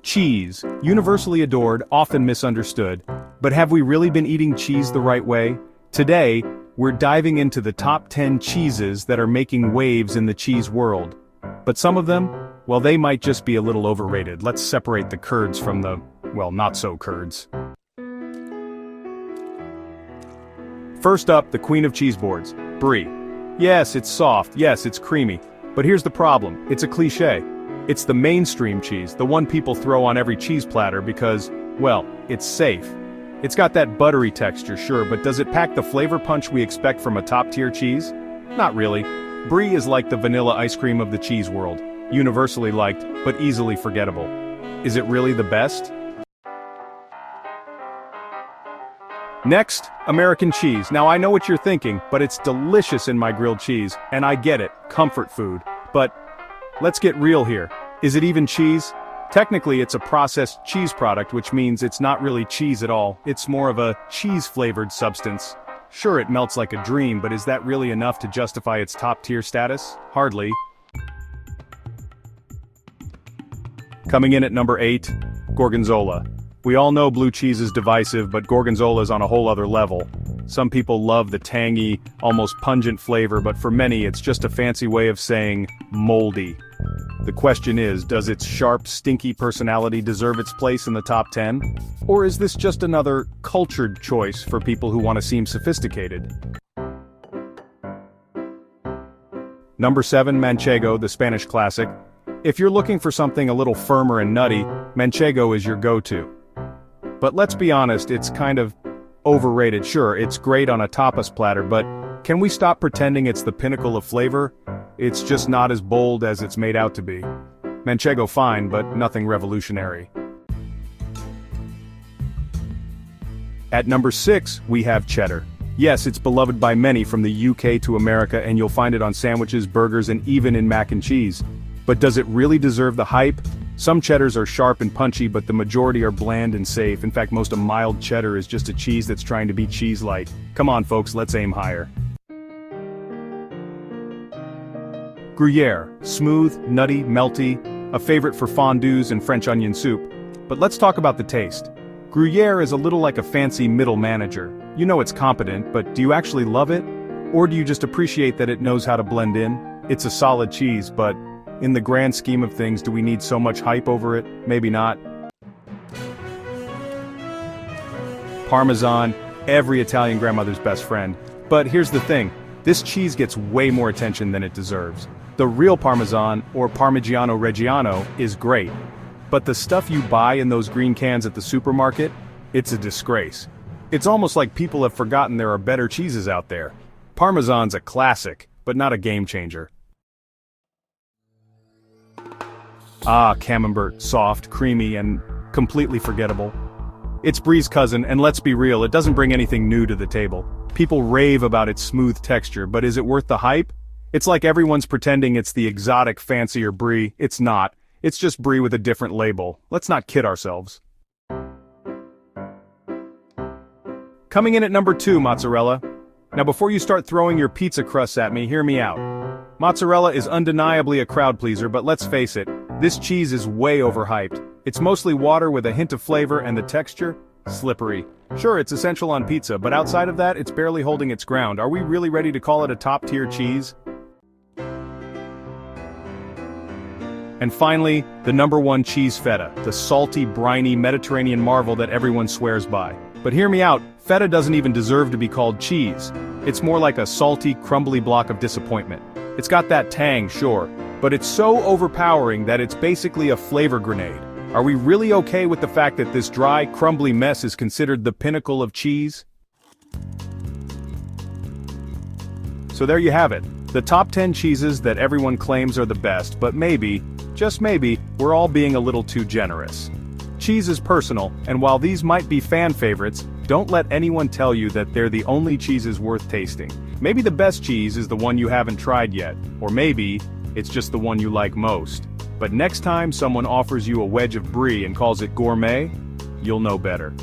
Cheese, universally adored, often misunderstood. But have we really been eating cheese the right way? Today, we're diving into the top 10 cheeses that are making waves in the cheese world. But some of them, well, they might just be a little overrated. Let's separate the curds from the, well, not-so-curds. First up, the queen of cheese boards, brie. Yes, it's soft, yes, it's creamy. But here's the problem, it's a cliché. It's the mainstream cheese, the one people throw on every cheese platter because, well, it's safe. It's got that buttery texture, sure, but does it pack the flavor punch we expect from a top-tier cheese? Not really. Brie is like the vanilla ice cream of the cheese world, universally liked, but easily forgettable. Is it really the best? Next, American cheese. Now I know what you're thinking, but it's delicious in my grilled cheese, and I get it, comfort food. But let's get real here. Is it even cheese? Technically, it's a processed cheese product, which means it's not really cheese at all. It's more of a cheese-flavored substance. Sure, it melts like a dream, but is that really enough to justify its top-tier status? Hardly. Coming in at number 8, Gorgonzola. We all know blue cheese is divisive, but Gorgonzola is on a whole other level. Some people love the tangy, almost pungent flavor, but for many it's just a fancy way of saying moldy. The question is, does its sharp, stinky personality deserve its place in the top 10? Or is this just another cultured choice for people who want to seem sophisticated? Number 7, Manchego, the Spanish classic. If you're looking for something a little firmer and nutty, Manchego is your go-to. But let's be honest, it's kind of overrated. Sure, it's great on a tapas platter, but can we stop pretending it's the pinnacle of flavor? It's just not as bold as it's made out to be. Manchego fine, but nothing revolutionary. At number 6, we have cheddar. Yes, it's beloved by many from the UK to America, and you'll find it on sandwiches, burgers, and even in mac and cheese. But does it really deserve the hype? Some cheddars are sharp and punchy, but the majority are bland and safe. In fact, most of mild cheddar is just a cheese that's trying to be cheese-light. Come on, folks, let's aim higher. Gruyere, smooth, nutty, melty, a favorite for fondues and French onion soup. But let's talk about the taste. Gruyere is a little like a fancy middle manager. You know it's competent, but do you actually love it? Or do you just appreciate that it knows how to blend in? It's a solid cheese, but in the grand scheme of things, do we need so much hype over it? Maybe not. Parmesan, every Italian grandmother's best friend. But here's the thing, this cheese gets way more attention than it deserves. The real Parmesan, or Parmigiano Reggiano, is great. But the stuff you buy in those green cans at the supermarket, it's a disgrace. It's almost like people have forgotten there are better cheeses out there. Parmesan's a classic, but not a game changer. Ah, Camembert, soft, creamy, and completely forgettable. It's Brie's cousin, and let's be real, it doesn't bring anything new to the table. People rave about its smooth texture, but is it worth the hype? It's like everyone's pretending it's the exotic, fancier Brie. It's not. It's just Brie with a different label. Let's not kid ourselves. Coming in at number 2, mozzarella. Now before you start throwing your pizza crusts at me, hear me out. Mozzarella is undeniably a crowd pleaser, but let's face it, this cheese is way overhyped. It's mostly water with a hint of flavor, and the texture? Slippery. Sure, it's essential on pizza, but outside of that, it's barely holding its ground. Are we really ready to call it a top-tier cheese? And finally, the number 1 cheese feta, the salty, briny Mediterranean marvel that everyone swears by. But hear me out, feta doesn't even deserve to be called cheese. It's more like a salty, crumbly block of disappointment. It's got that tang, sure, but it's so overpowering that it's basically a flavor grenade. Are we really okay with the fact that this dry, crumbly mess is considered the pinnacle of cheese? So there you have it, the top 10 cheeses that everyone claims are the best, but maybe, just maybe, we're all being a little too generous. Cheese is personal, and while these might be fan favorites, don't let anyone tell you that they're the only cheeses worth tasting. Maybe the best cheese is the one you haven't tried yet, or maybe it's just the one you like most. But next time someone offers you a wedge of brie and calls it gourmet, you'll know better.